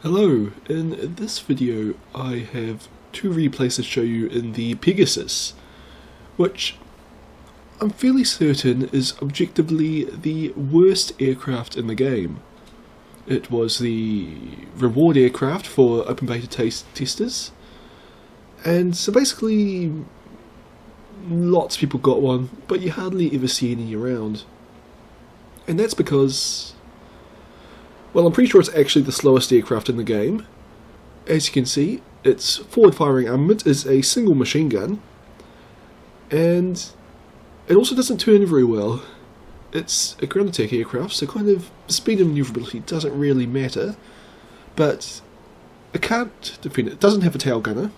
Hello, in this video I have two replays to show you in the Pegasus, which I'm fairly certain is objectively the worst aircraft in the game. It was the reward aircraft for open beta testers, and so basically lots of people got one, but you hardly ever see any around. And that's because, well, I'm pretty sure it's actually the slowest aircraft in the game. As you can see, its forward-firing armament is a single machine gun, and it also doesn't turn very well. It's a ground attack aircraft, so kind of speed and maneuverability doesn't really matter, but it can't defend it. It doesn't have a tail gunner,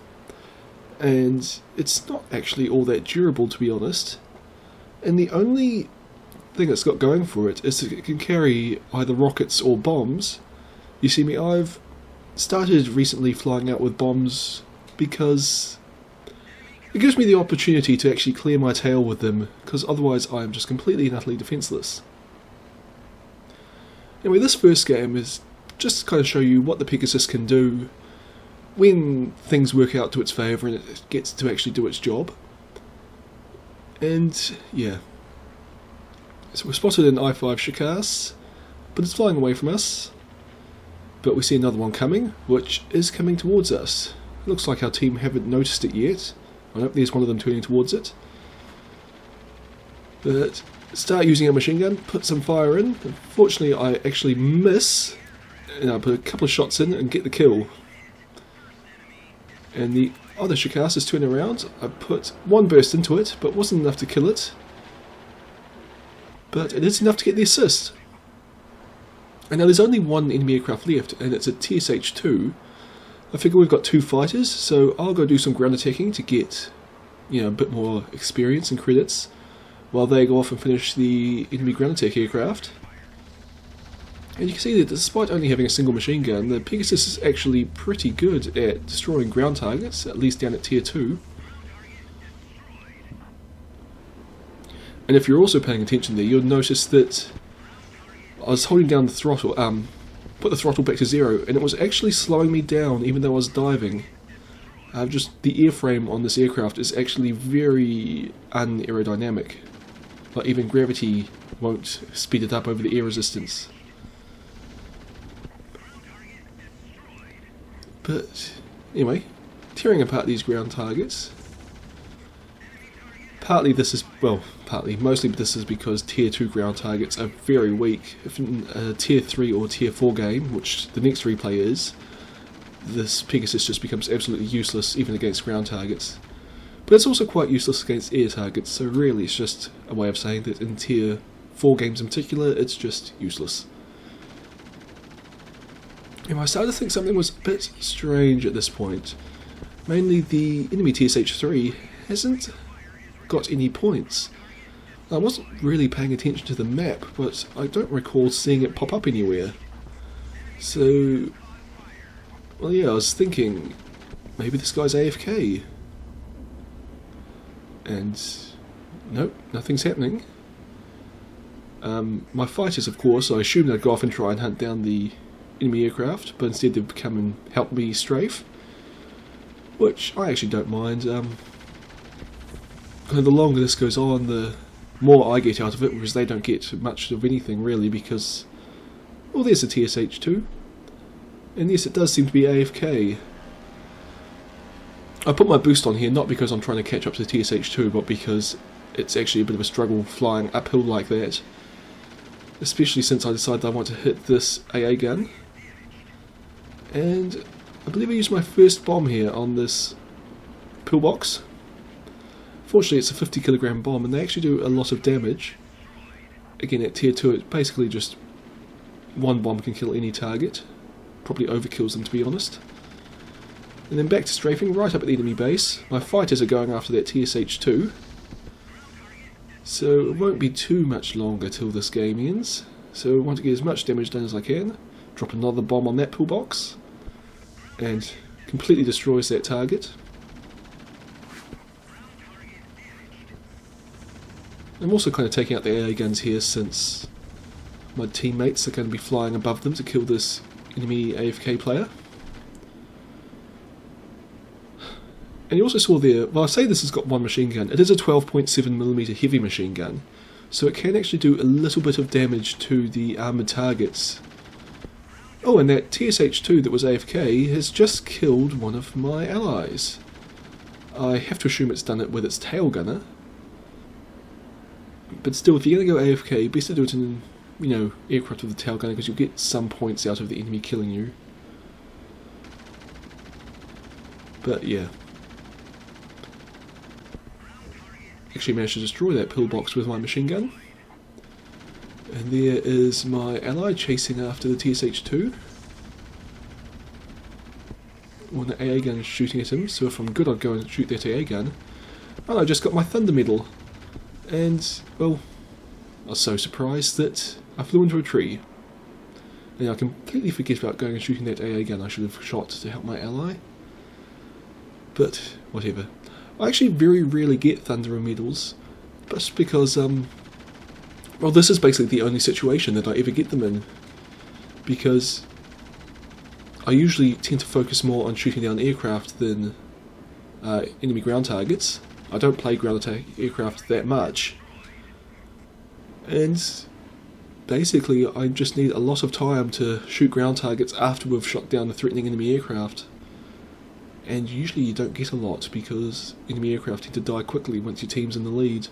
and it's not actually all that durable, to be honest. And the only thing it's got going for it is that it can carry either rockets or bombs. You see me, I've started recently flying out with bombs because it gives me the opportunity to actually clear my tail with them, because otherwise I'm just completely and utterly defenceless. Anyway, this first game is just to kind of show you what the Pegasus can do when things work out to its favour and it gets to actually do its job. And yeah, so we're spotted in I-5 Chikas, but it's flying away from us. But we see another one coming, which is coming towards us. It looks like our team haven't noticed it yet. I hope there's one of them turning towards it. But start using a machine gun, put some fire in. Unfortunately, I actually miss, and I put a couple of shots in and get the kill. And the other Chikas is turning around. I put one burst into it, but wasn't enough to kill it. But it is enough to get the assist. And now there's only one enemy aircraft left, and it's a TSH-2. I figure we've got two fighters, so I'll go do some ground attacking to get, a bit more experience and credits, while they go off and finish the enemy ground attack aircraft. And you can see that despite only having a single machine gun, the Pegasus is actually pretty good at destroying ground targets, at least down at tier 2. And if you're also paying attention there, you'll notice that I was holding down the throttle, put the throttle back to 0, and it was actually slowing me down even though I was diving. Just the airframe on this aircraft is actually very unaerodynamic. Like, even gravity won't speed it up over the air resistance. But anyway, tearing apart these ground targets. Mostly this is because tier 2 ground targets are very weak. If in a tier 3 or tier 4 game, which the next replay is, this Pegasus just becomes absolutely useless even against ground targets. But it's also quite useless against air targets, so really it's just a way of saying that in tier 4 games in particular, it's just useless. Anyway, I started to think something was a bit strange at this point. Mainly the enemy TSH-3 hasn't got any points. I wasn't really paying attention to the map, but I don't recall seeing it pop up anywhere. So, well, yeah, I was thinking maybe this guy's AFK. And nope, nothing's happening. My fighters, of course, I assumed they'd go off and try and hunt down the enemy aircraft, but instead they've come and helped me strafe, which I actually don't mind. The longer this goes on, the more I get out of it, whereas they don't get much of anything really, because, well, there's a TSH-2, and yes, it does seem to be AFK. I put my boost on here not because I'm trying to catch up to the TSH-2, but because it's actually a bit of a struggle flying uphill like that, especially since I decided I want to hit this AA gun. And I believe I used my first bomb here on this pillbox. Fortunately, it's a 50 kilogram bomb, and they actually do a lot of damage. Again, at tier 2, it's basically just one bomb can kill any target. Probably overkills them, to be honest. And then back to strafing, right up at the enemy base. My fighters are going after that TSH-2. So it won't be too much longer till this game ends. So I want to get as much damage done as I can. Drop another bomb on that pillbox, and completely destroys that target. I'm also kind of taking out the AA guns here, since my teammates are going to be flying above them to kill this enemy AFK player. And you also saw there, well, I say this has got one machine gun, it is a 12.7mm heavy machine gun, so it can actually do a little bit of damage to the armoured targets. Oh, and that TSH-2 that was AFK has just killed one of my allies. I have to assume it's done it with its tail gunner. But still, if you're going to go AFK, best to do it in, you know, aircraft with the tail gunner, because you'll get some points out of the enemy killing you. But yeah. Actually managed to destroy that pillbox with my machine gun. And there is my ally chasing after the TSH-2. When the AA gun is shooting at him, so if I'm good I'd go and shoot that AA gun. And I just got my Thunder Medal. And, well, I was so surprised that I flew into a tree. And I completely forget about going and shooting that AA gun I should have shot to help my ally. But, whatever. I actually very rarely get Thunderer medals, just because, well, this is basically the only situation that I ever get them in, because I usually tend to focus more on shooting down aircraft than enemy ground targets. I don't play ground attack aircraft that much, and basically I just need a lot of time to shoot ground targets after we've shot down a threatening enemy aircraft. And usually you don't get a lot because enemy aircraft tend to die quickly once your team's in the lead.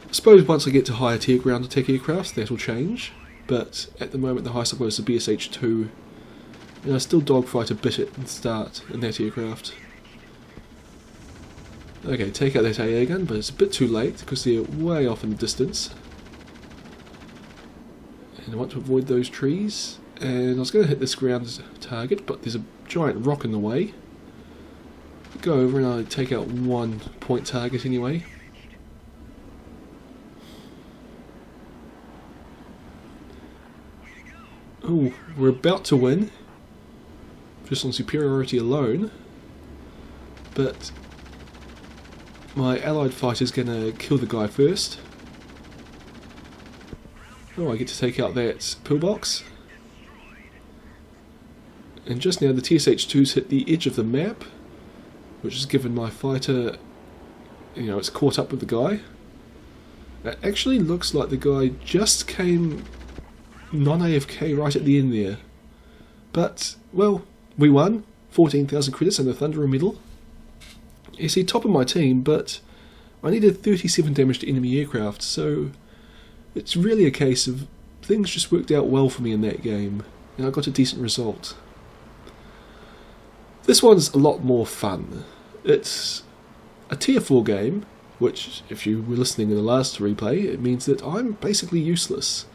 I suppose once I get to higher tier ground attack aircraft that'll change, but at the moment the highest I've got is the BSH-2, and I still dogfight a bit at the start in that aircraft. Okay, take out that AA gun, but it's a bit too late because they're way off in the distance. And I want to avoid those trees, and I was going to hit this ground target, but there's a giant rock in the way. Go over and I take out one point target anyway. Oh, we're about to win, just on superiority alone, but my allied fighter's gonna kill the guy first. Oh, I get to take out that pillbox. And just now the TSH-2's hit the edge of the map, which has given my fighter, you know, it's caught up with the guy. It actually looks like the guy just came non-AFK right at the end there. But, well, we won. 14,000 credits and the Thunderer Medal. You see, top of my team, but I needed 37 damage to enemy aircraft, so it's really a case of things just worked out well for me in that game, and I got a decent result. This one's a lot more fun. It's a tier 4 game, which, if you were listening in the last replay, it means that I'm basically useless.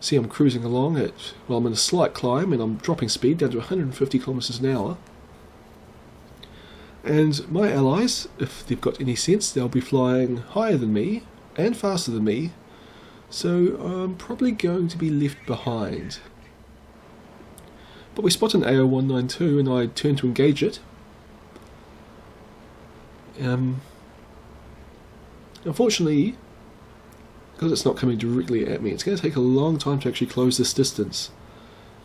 See, I'm cruising along at, well, I'm in a slight climb and I'm dropping speed down to 150 kilometers an hour. And my allies, if they've got any sense, they'll be flying higher than me and faster than me, so I'm probably going to be left behind. But we spot an AO192 and I turn to engage it. Unfortunately, because it's not coming directly at me, it's going to take a long time to actually close this distance.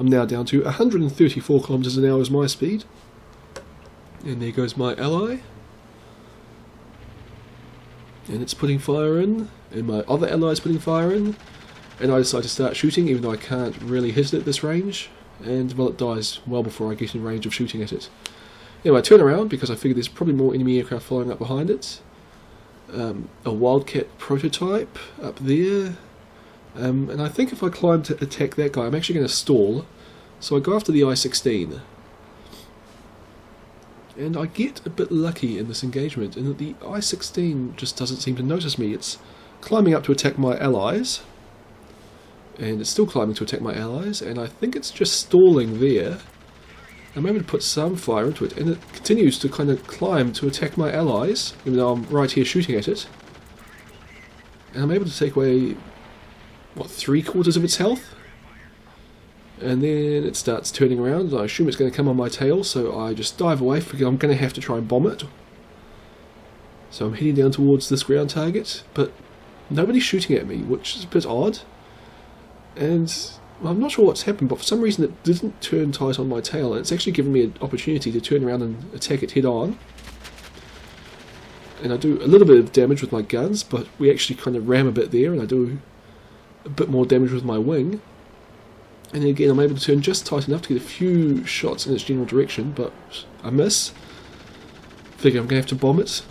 I'm now down to 134 kilometers an hour is my speed. And there goes my ally. And it's putting fire in, and my other ally's putting fire in. And I decide to start shooting, even though I can't really hit it at this range. And, well, it dies well before I get in range of shooting at it. Anyway, I turn around because I figure there's probably more enemy aircraft following up behind it. A Wildcat prototype up there. And I think if I climb to attack that guy, I'm actually going to stall. So I go after the I-16. And I get a bit lucky in this engagement, in that the I-16 just doesn't seem to notice me. It's climbing up to attack my allies. And it's still climbing to attack my allies, and I think it's just stalling there. I'm able to put some fire into it, and it continues to kind of climb to attack my allies, even though I'm right here shooting at it. And I'm able to take away, what, 3/4 of its health? And then it starts turning around, and I assume it's going to come on my tail, so I just dive away, because I'm going to have to try and bomb it. So I'm heading down towards this ground target, but nobody's shooting at me, which is a bit odd. And I'm not sure what's happened, but for some reason it didn't turn tight on my tail, and it's actually given me an opportunity to turn around and attack it head on. And I do a little bit of damage with my guns, but we actually kind of ram a bit there, and I do a bit more damage with my wing. And then again, I'm able to turn just tight enough to get a few shots in its general direction, but I miss. Figure I'm going to have to bomb it.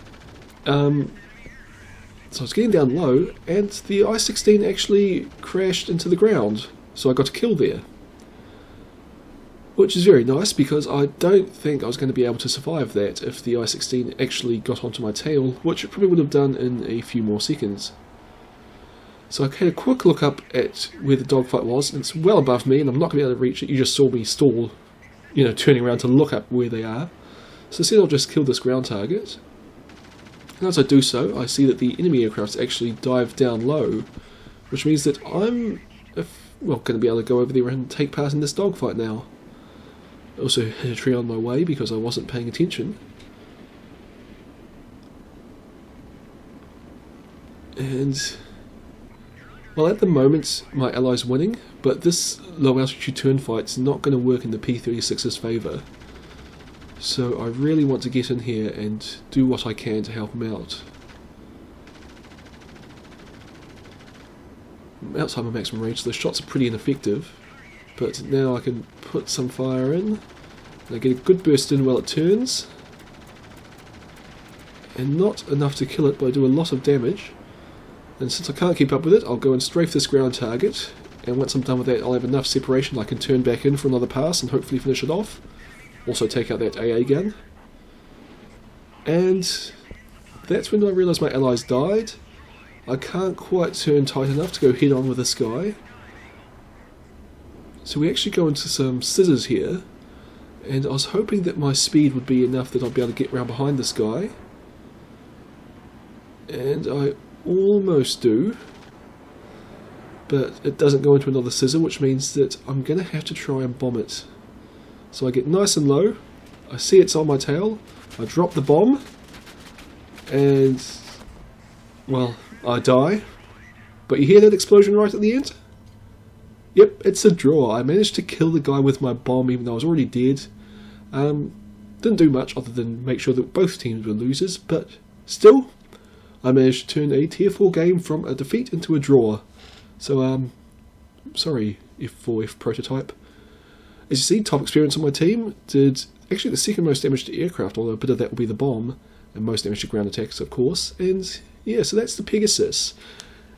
So I was getting down low, and the I-16 actually crashed into the ground, so I got a kill there. Which is very nice, because I don't think I was going to be able to survive that if the I-16 actually got onto my tail, which it probably would have done in a few more seconds. So I had a quick look up at where the dogfight was, and it's well above me, and I'm not going to be able to reach it. You just saw me stall, turning around to look up where they are. So instead I'll just kill this ground target. And as I do so, I see that the enemy aircrafts actually dive down low, which means that I'm going to be able to go over there and take part in this dogfight now. I also hit a tree on my way because I wasn't paying attention. And, well, at the moment my ally's winning, but this low altitude turn fight's not going to work in the P-36's favour. So I really want to get in here and do what I can to help him out. I'm outside my maximum range, so the shots are pretty ineffective. But now I can put some fire in, and I get a good burst in while it turns. And not enough to kill it, but I do a lot of damage. And since I can't keep up with it, I'll go and strafe this ground target. And once I'm done with that, I'll have enough separation I can turn back in for another pass and hopefully finish it off. Also take out that AA gun. And that's when I realised my allies died. I can't quite turn tight enough to go head on with this guy. So we actually go into some scissors here, and I was hoping that my speed would be enough that I'd be able to get round behind this guy. And I almost do, but it doesn't go into another scissor, which means that I'm going to have to try and bomb it. So I get nice and low, I see it's on my tail, I drop the bomb, and, well, I die. But you hear that explosion right at the end? Yep, it's a draw. I managed to kill the guy with my bomb even though I was already dead. Didn't do much other than make sure that both teams were losers, but still, I managed to turn a tier 4 game from a defeat into a draw. So, sorry, F4F prototype. As you see, top experience on my team did actually the second most damage to aircraft, although a bit of that will be the bomb, and most damage to ground attacks, of course. And yeah, so that's the Pegasus.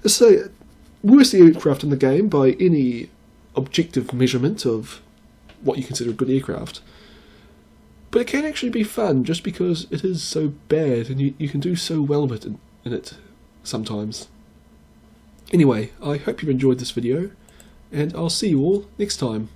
So, worst aircraft in the game by any objective measurement of what you consider a good aircraft. But it can actually be fun just because it is so bad and you can do so well with it in it sometimes. Anyway, I hope you've enjoyed this video, and I'll see you all next time.